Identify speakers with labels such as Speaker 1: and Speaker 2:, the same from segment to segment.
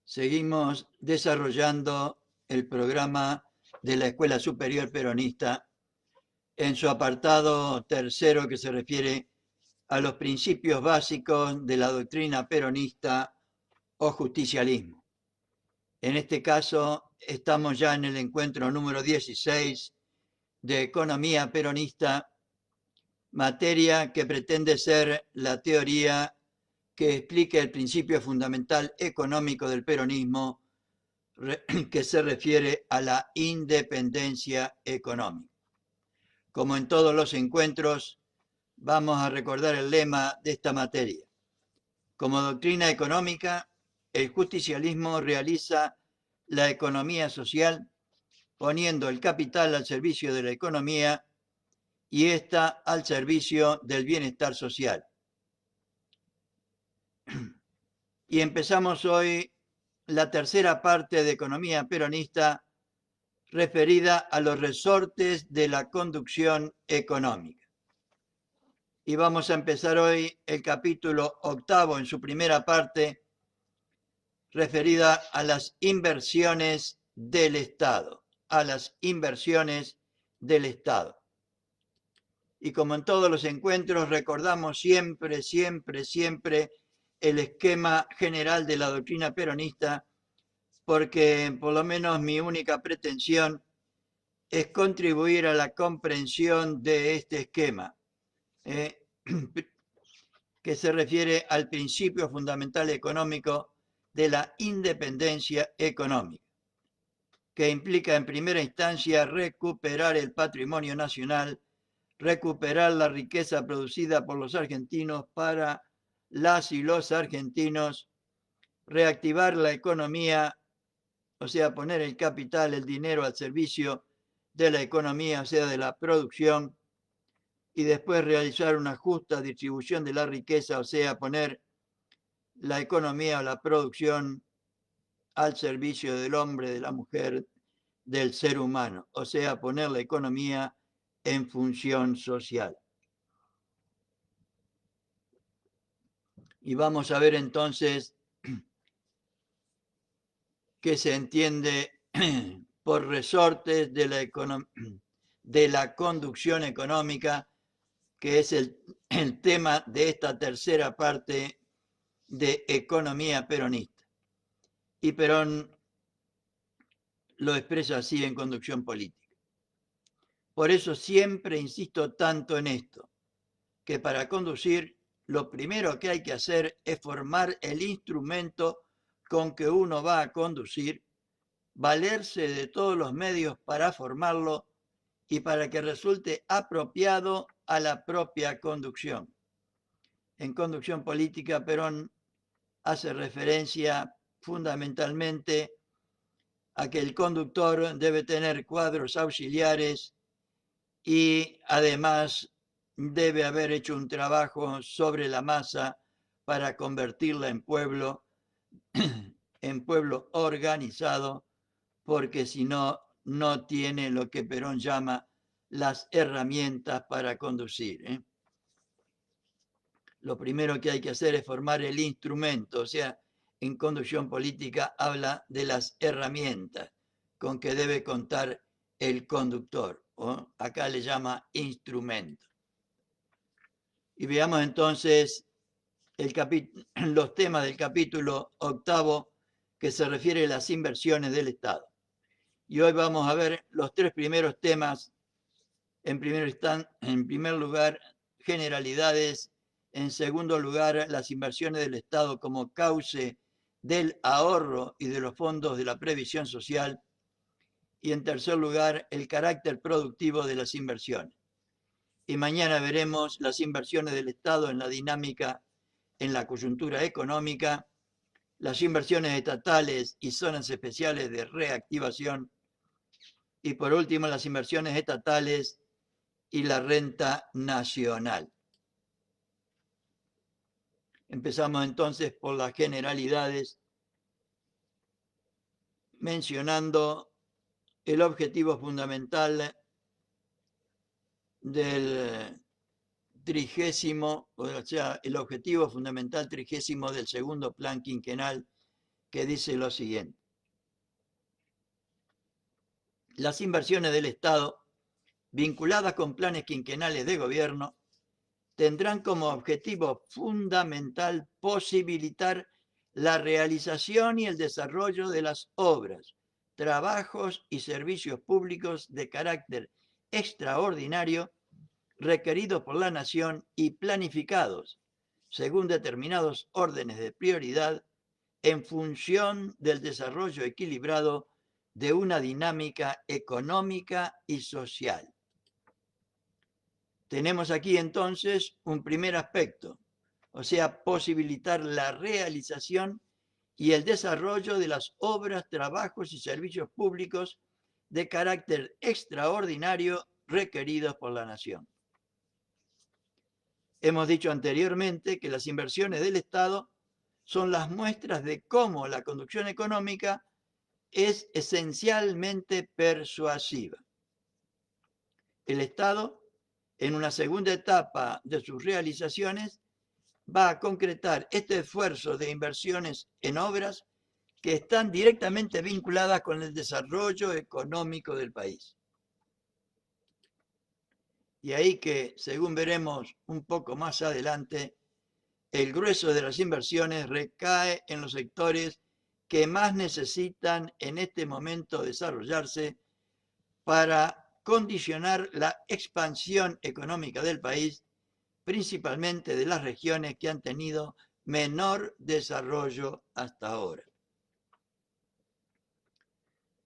Speaker 1: Seguimos desarrollando el programa de la Escuela Superior Peronista en su apartado tercero que se refiere a los principios básicos de la doctrina peronista o justicialismo. En este caso, estamos ya en el encuentro número 16 de Economía Peronista, materia que pretende ser la teoría que explique el principio fundamental económico del peronismo que se refiere a la independencia económica. Como en todos los encuentros, vamos a recordar el lema de esta materia. Como doctrina económica, el justicialismo realiza la economía social poniendo el capital al servicio de la economía y ésta al servicio del bienestar social. Y empezamos hoy la tercera parte de Economía Peronista referida a los resortes de la conducción económica. Y vamos a empezar hoy el capítulo octavo en su primera parte, referida a las inversiones del Estado, Y como en todos los encuentros, recordamos siempre el esquema general de la doctrina peronista, porque por lo menos mi única pretensión es contribuir a la comprensión de este esquema, que se refiere al principio fundamental económico de la independencia económica, que implica en primera instancia recuperar el patrimonio nacional, recuperar la riqueza producida por los argentinos para las y los argentinos, reactivar la economía, o sea, poner el capital, el dinero al servicio de la economía, o sea, de la producción, y después realizar una justa distribución de la riqueza, o sea, poner la economía o la producción al servicio del hombre, de la mujer, del ser humano, o sea, poner la economía en función social. Y vamos a ver entonces qué se entiende por resortes de la conducción económica, que es el tema de esta tercera parte de Economía Peronista. Y Perón lo expresa así en Conducción Política. Por eso siempre insisto tanto en esto, que para conducir lo primero que hay que hacer es formar el instrumento con que uno va a conducir, valerse de todos los medios para formarlo y para que resulte apropiado a la propia conducción. En Conducción Política, Perón hace referencia fundamentalmente a que el conductor debe tener cuadros auxiliares y además debe haber hecho un trabajo sobre la masa para convertirla en pueblo organizado, porque si no, no tiene lo que Perón llama las herramientas para conducir. Lo primero que hay que hacer es formar el instrumento, o sea, en Conducción Política habla de las herramientas con que debe contar el conductor, ¿o? Acá le llama instrumento. Y veamos entonces los temas del capítulo octavo que se refiere a las inversiones del Estado. Y hoy vamos a ver los tres primeros temas. En primer lugar, generalidades. En segundo lugar, las inversiones del Estado como cauce del ahorro y de los fondos de la previsión social. Y en tercer lugar, el carácter productivo de las inversiones. Y mañana veremos las inversiones del Estado en la dinámica, en la coyuntura económica, las inversiones estatales y zonas especiales de reactivación. Y por último, las inversiones estatales y la renta nacional. Empezamos entonces por las generalidades, mencionando el objetivo fundamental del trigésimo, o sea, el objetivo fundamental trigésimo del segundo plan quinquenal que dice lo siguiente: las inversiones del Estado vinculadas con planes quinquenales de gobierno tendrán como objetivo fundamental posibilitar la realización y el desarrollo de las obras, trabajos y servicios públicos de carácter extraordinario requeridos por la nación y planificados según determinados órdenes de prioridad en función del desarrollo equilibrado de una dinámica económica y social. Tenemos aquí entonces un primer aspecto, o sea, posibilitar la realización y el desarrollo de las obras, trabajos y servicios públicos de carácter extraordinario requeridos por la nación. Hemos dicho anteriormente que las inversiones del Estado son las muestras de cómo la conducción económica es esencialmente persuasiva. El Estado, en una segunda etapa de sus realizaciones, va a concretar este esfuerzo de inversiones en obras que están directamente vinculadas con el desarrollo económico del país. Y ahí que, según veremos un poco más adelante, el grueso de las inversiones recae en los sectores que más necesitan en este momento desarrollarse para condicionar la expansión económica del país, principalmente de las regiones que han tenido menor desarrollo hasta ahora.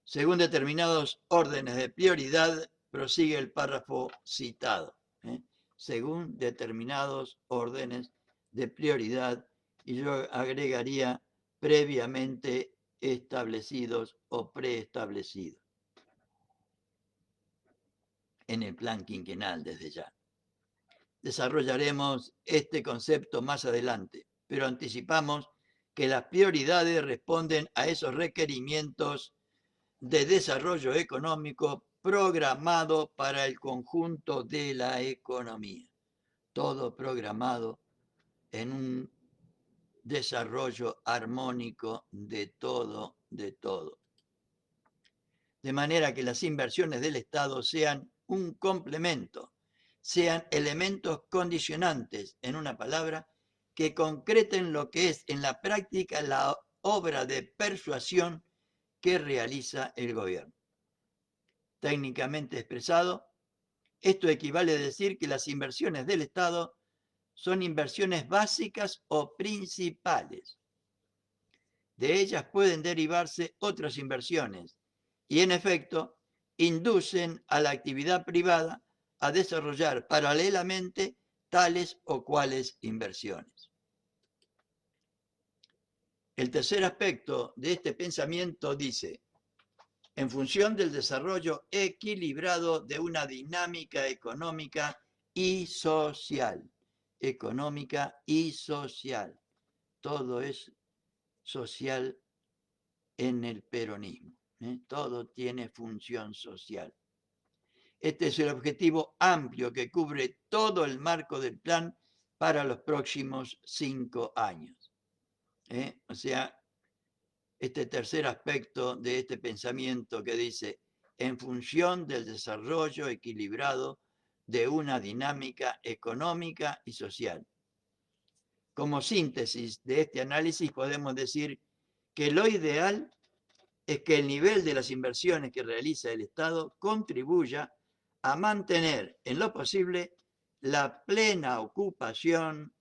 Speaker 1: Según determinados órdenes de prioridad, prosigue el párrafo citado. Según determinados órdenes de prioridad, y yo agregaría previamente establecidos o preestablecidos en el plan quinquenal desde ya. Desarrollaremos este concepto más adelante, pero anticipamos que las prioridades responden a esos requerimientos de desarrollo económico programado para el conjunto de la economía. Todo programado en un desarrollo armónico de todo, de todo. De manera que las inversiones del Estado sean un complemento, sean elementos condicionantes, en una palabra, que concreten lo que es en la práctica la obra de persuasión que realiza el gobierno. Técnicamente expresado, esto equivale a decir que las inversiones del Estado son inversiones básicas o principales. De ellas pueden derivarse otras inversiones y, en efecto, inducen a la actividad privada a desarrollar paralelamente tales o cuales inversiones. El tercer aspecto de este pensamiento dice: en función del desarrollo equilibrado de una dinámica económica y social. Económica y social. Todo es social en el peronismo. Todo tiene función social. Este es el objetivo amplio que cubre todo el marco del plan para los próximos 5 años. O sea, este tercer aspecto de este pensamiento que dice: en función del desarrollo equilibrado de una dinámica económica y social. Como síntesis de este análisis podemos decir que lo ideal es que el nivel de las inversiones que realiza el Estado contribuya a mantener en lo posible la plena ocupación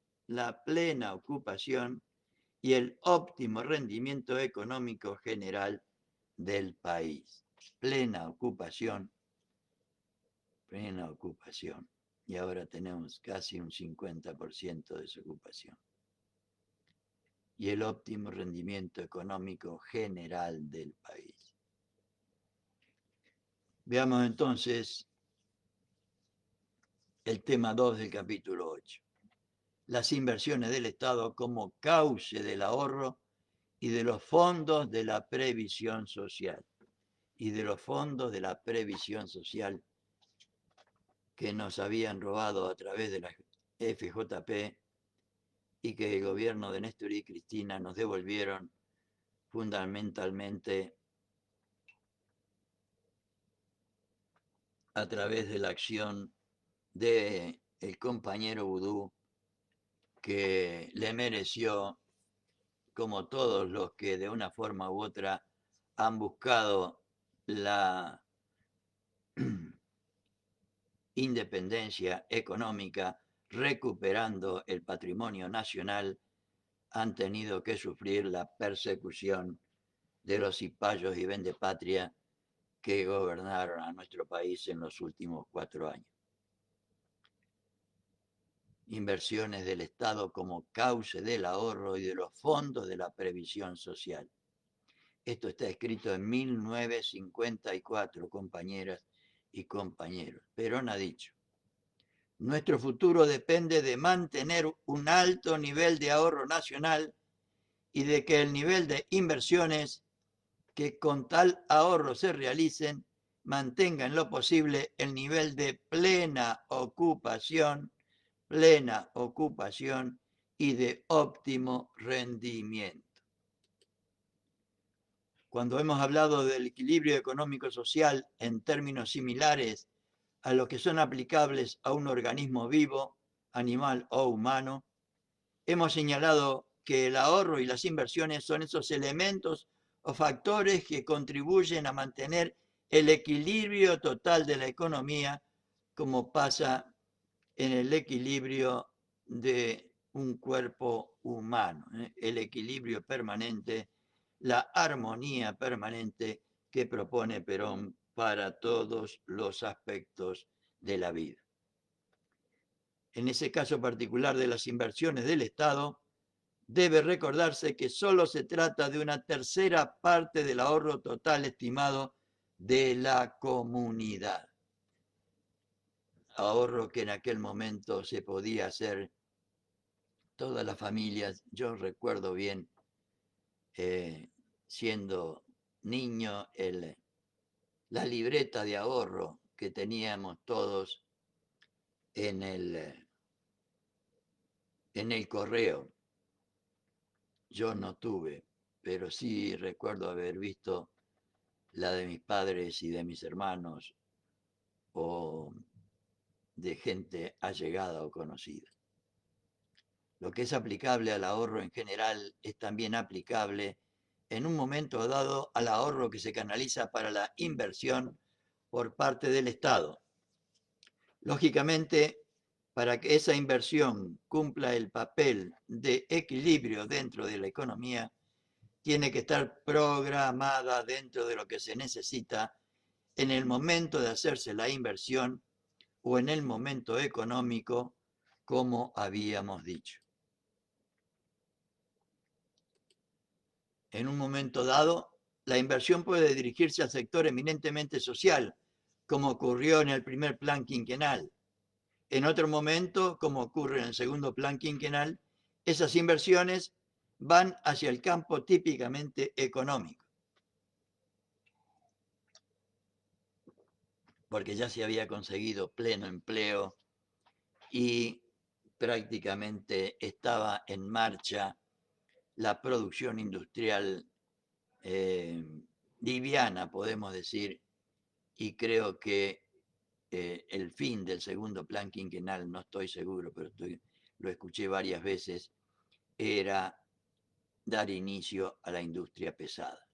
Speaker 1: y el óptimo rendimiento económico general del país. Plena ocupación. Y ahora tenemos casi un 50% de desocupación. Y el óptimo rendimiento económico general del país. Veamos entonces el tema 2 del capítulo 8. Las inversiones del Estado como cauce del ahorro y de los fondos de la previsión social. Que nos habían robado a través de la FJP y que el gobierno de Néstor y Cristina nos devolvieron fundamentalmente a través de la acción de el compañero Vudú, que le mereció, como todos los que de una forma u otra han buscado la independencia económica, recuperando el patrimonio nacional, han tenido que sufrir la persecución de los cipayos y vendepatria que gobernaron a nuestro país en los últimos 4 años. Inversiones del Estado como cauce del ahorro y de los fondos de la previsión social. Esto está escrito en 1954, compañeras y compañeros. Perón ha dicho: nuestro futuro depende de mantener un alto nivel de ahorro nacional y de que el nivel de inversiones que con tal ahorro se realicen mantenga en lo posible el nivel de plena ocupación y de óptimo rendimiento. Cuando hemos hablado del equilibrio económico-social en términos similares a los que son aplicables a un organismo vivo, animal o humano, hemos señalado que el ahorro y las inversiones son esos elementos o factores que contribuyen a mantener el equilibrio total de la economía, como pasa en el equilibrio de un cuerpo humano, el equilibrio permanente, la armonía permanente que propone Perón para todos los aspectos de la vida. En ese caso particular de las inversiones del Estado, debe recordarse que solo se trata de una tercera parte del ahorro total estimado de la comunidad. Ahorro que en aquel momento se podía hacer todas las familias. Yo recuerdo bien, siendo niño, la libreta de ahorro que teníamos todos en el correo. Yo no tuve, pero sí recuerdo haber visto la de mis padres y de mis hermanos, o de gente allegada o conocida. Lo que es aplicable al ahorro en general es también aplicable en un momento dado al ahorro que se canaliza para la inversión por parte del Estado. Lógicamente, para que esa inversión cumpla el papel de equilibrio dentro de la economía, tiene que estar programada dentro de lo que se necesita en el momento de hacerse la inversión o en el momento económico, como habíamos dicho. En un momento dado, la inversión puede dirigirse al sector eminentemente social, como ocurrió en el primer plan quinquenal. En otro momento, como ocurre en el segundo plan quinquenal, esas inversiones van hacia el campo típicamente económico, porque ya se había conseguido pleno empleo y prácticamente estaba en marcha la producción industrial liviana, podemos decir, y creo que el fin del segundo plan quinquenal, no estoy seguro, pero lo escuché varias veces, era dar inicio a la industria pesada.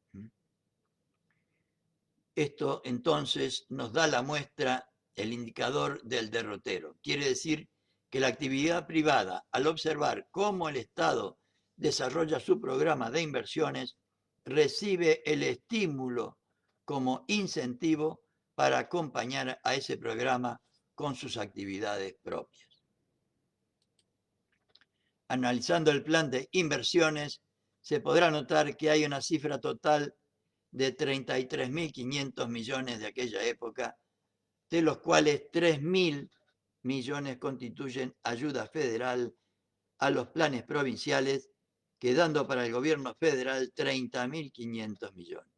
Speaker 1: Esto entonces nos da la muestra, el indicador del derrotero. Quiere decir que la actividad privada, al observar cómo el Estado desarrolla su programa de inversiones, recibe el estímulo como incentivo para acompañar a ese programa con sus actividades propias. Analizando el plan de inversiones, se podrá notar que hay una cifra total de 33.500 millones de aquella época, de los cuales 3.000 millones constituyen ayuda federal a los planes provinciales, quedando para el gobierno federal 30.500 millones.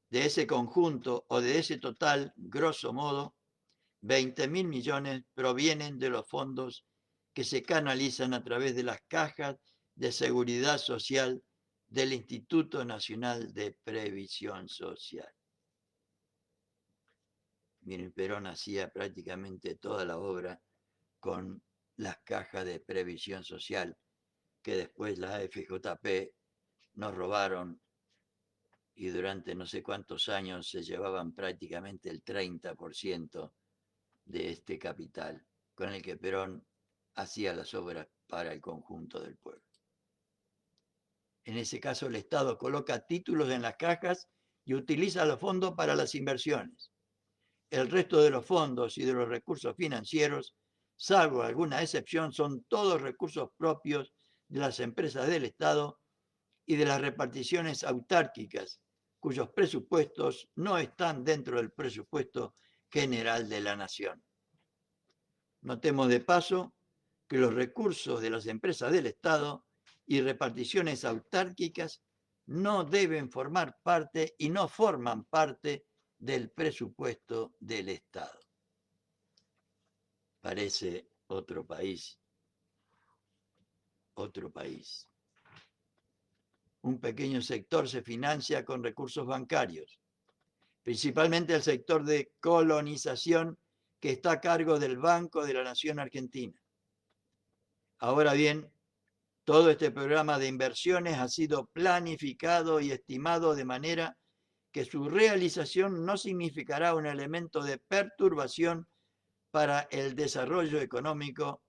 Speaker 1: De ese conjunto o de ese total, grosso modo, 20.000 millones provienen de los fondos que se canalizan a través de las cajas de seguridad social del Instituto Nacional de Previsión Social. Miren, Perón hacía prácticamente toda la obra con las cajas de previsión social, que después la FJP nos robaron y durante no sé cuántos años se llevaban prácticamente el 30% de este capital, con el que Perón hacía las obras para el conjunto del pueblo. En ese caso, el Estado coloca títulos en las cajas y utiliza los fondos para las inversiones. El resto de los fondos y de los recursos financieros, salvo alguna excepción, son todos recursos propios de las empresas del Estado y de las reparticiones autárquicas, cuyos presupuestos no están dentro del presupuesto general de la nación. Notemos de paso que los recursos de las empresas del Estado y reparticiones autárquicas no deben formar parte y no forman parte del presupuesto del Estado. Parece otro país. Otro país. Un pequeño sector se financia con recursos bancarios, principalmente el sector de colonización que está a cargo del Banco de la Nación Argentina. Ahora bien, todo este programa de inversiones ha sido planificado y estimado de manera que su realización no significará un elemento de perturbación para el desarrollo económico,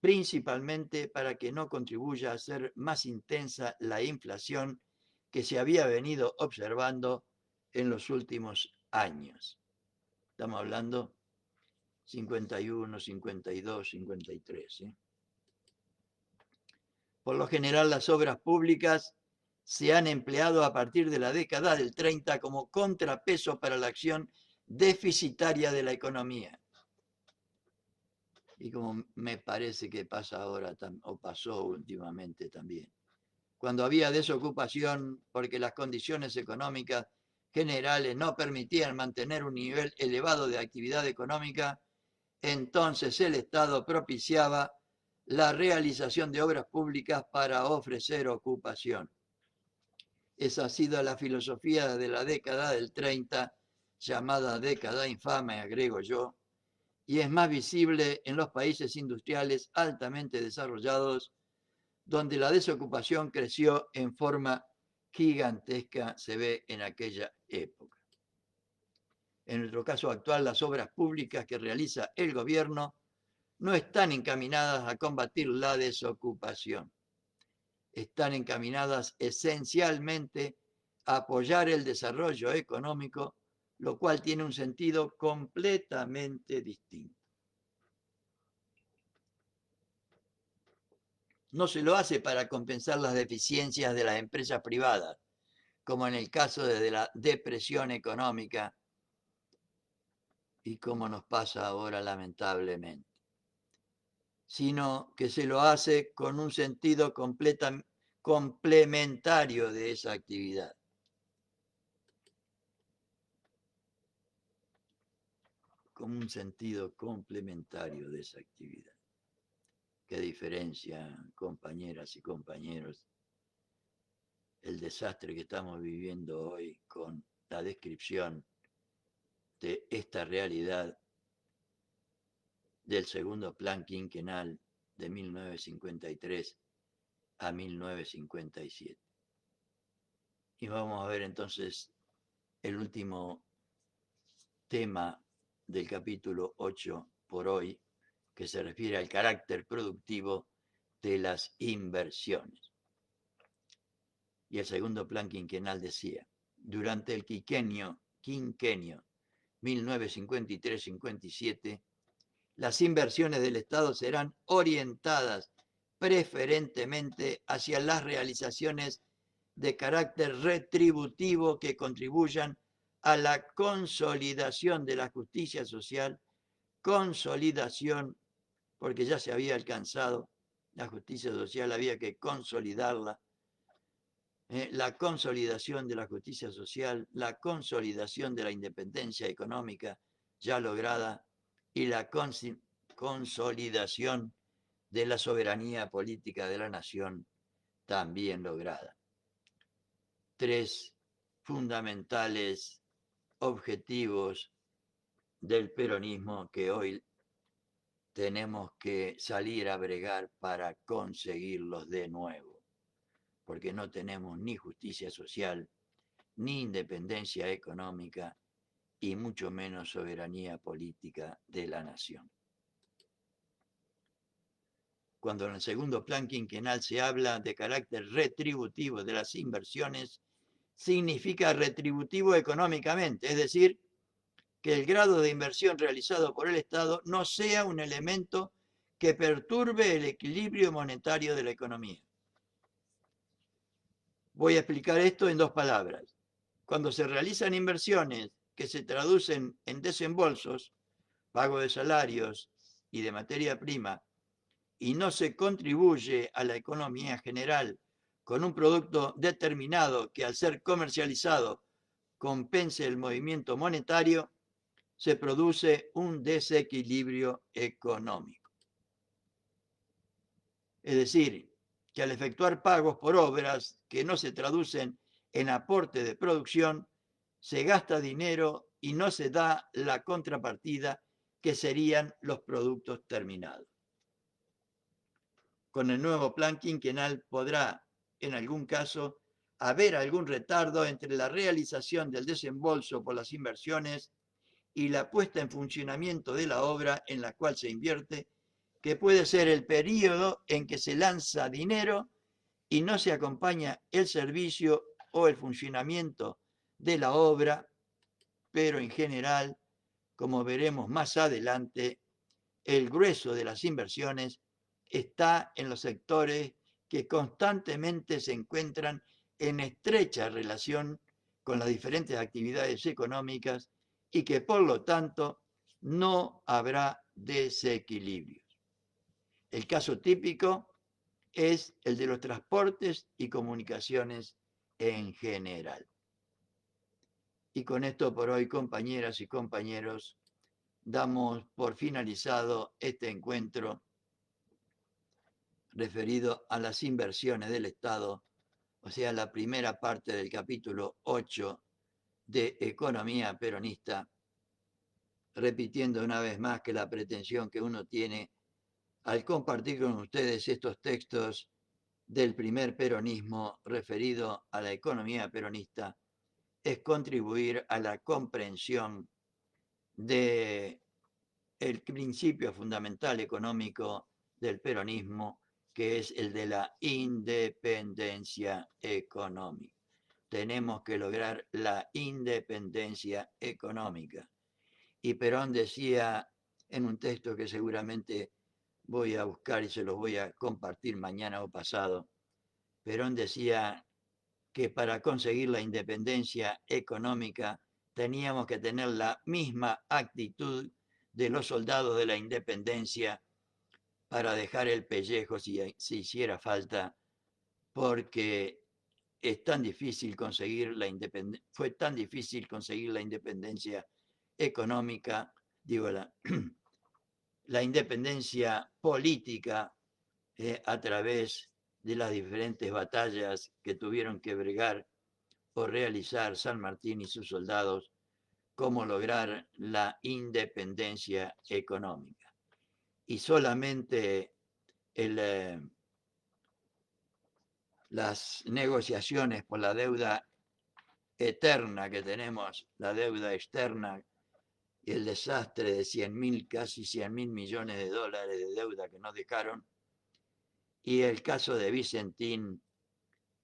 Speaker 1: principalmente para que no contribuya a hacer más intensa la inflación que se había venido observando en los últimos años. Estamos hablando 51, 52, 53. Por lo general, las obras públicas se han empleado a partir de la década del 30 como contrapeso para la acción deficitaria de la economía. Y como me parece que pasa ahora, o pasó últimamente también. Cuando había desocupación porque las condiciones económicas generales no permitían mantener un nivel elevado de actividad económica, entonces el Estado propiciaba la realización de obras públicas para ofrecer ocupación. Esa ha sido la filosofía de la década del 30, llamada década infame, agrego yo, y es más visible en los países industriales altamente desarrollados, donde la desocupación creció en forma gigantesca, se ve en aquella época. En nuestro caso actual, las obras públicas que realiza el gobierno no están encaminadas a combatir la desocupación. Están encaminadas esencialmente a apoyar el desarrollo económico, lo cual tiene un sentido completamente distinto. No se lo hace para compensar las deficiencias de las empresas privadas, como en el caso de la depresión económica y como nos pasa ahora lamentablemente, sino que se lo hace con un sentido complementario de esa actividad. Con un sentido complementario de esa actividad. Qué diferencia, compañeras y compañeros, el desastre que estamos viviendo hoy con la descripción de esta realidad del segundo plan quinquenal de 1953 a 1957. Y vamos a ver entonces el último tema del capítulo 8 por hoy, que se refiere al carácter productivo de las inversiones. Y el segundo plan quinquenal decía, durante el quinquenio 1953-57, las inversiones del Estado serán orientadas preferentemente hacia las realizaciones de carácter retributivo que contribuyan a la consolidación de la justicia social, consolidación, porque ya se había alcanzado la justicia social, había que consolidarla, la consolidación de la justicia social, la consolidación de la independencia económica ya lograda y la consolidación de la soberanía política de la nación, también lograda. Tres fundamentales objetivos del peronismo que hoy tenemos que salir a bregar para conseguirlos de nuevo, porque no tenemos ni justicia social, ni independencia económica, y mucho menos soberanía política de la nación. Cuando en el segundo plan quinquenal se habla de carácter retributivo de las inversiones, significa retributivo económicamente, es decir, que el grado de inversión realizado por el Estado no sea un elemento que perturbe el equilibrio monetario de la economía. Voy a explicar esto en dos palabras. Cuando se realizan inversiones que se traducen en desembolsos, pago de salarios y de materia prima, y no se contribuye a la economía general con un producto determinado que al ser comercializado compense el movimiento monetario, se produce un desequilibrio económico. Es decir, que al efectuar pagos por obras que no se traducen en aporte de producción, se gasta dinero y no se da la contrapartida que serían los productos terminados. Con el nuevo plan quinquenal podrá, en algún caso, haber algún retardo entre la realización del desembolso por las inversiones y la puesta en funcionamiento de la obra en la cual se invierte, que puede ser el periodo en que se lanza dinero y no se acompaña el servicio o el funcionamiento de la obra, pero en general, como veremos más adelante, el grueso de las inversiones está en los sectores que constantemente se encuentran en estrecha relación con las diferentes actividades económicas y que por lo tanto no habrá desequilibrios. El caso típico es el de los transportes y comunicaciones en general. Y con esto por hoy, compañeras y compañeros, damos por finalizado este encuentro referido a las inversiones del Estado, o sea, la primera parte del capítulo 8 de Economía Peronista, repitiendo una vez más que la pretensión que uno tiene al compartir con ustedes estos textos del primer peronismo referido a la economía peronista es contribuir a la comprensión de el principio fundamental económico del peronismo, que es el de la independencia económica. Tenemos que lograr la independencia económica. Y Perón decía en un texto que seguramente voy a buscar y se los voy a compartir mañana o pasado, Perón decía que para conseguir la independencia económica teníamos que tener la misma actitud de los soldados de la independencia para dejar el pellejo si hiciera falta, porque es tan difícil conseguir fue tan difícil conseguir la independencia económica, digo, la independencia política a través de las diferentes batallas que tuvieron que bregar o realizar San Martín y sus soldados, cómo lograr la independencia económica. Y solamente las negociaciones por la deuda eterna que tenemos, la deuda externa y el desastre de casi 100.000 millones de dólares de deuda que nos dejaron, y el caso de Vicentín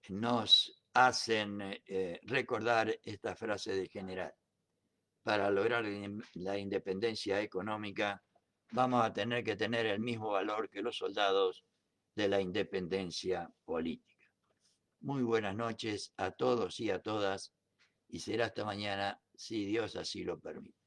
Speaker 1: nos hacen recordar esta frase del general. Para lograr la independencia económica vamos a tener que tener el mismo valor que los soldados de la independencia política. Muy buenas noches a todos y a todas, y será hasta mañana si Dios así lo permite.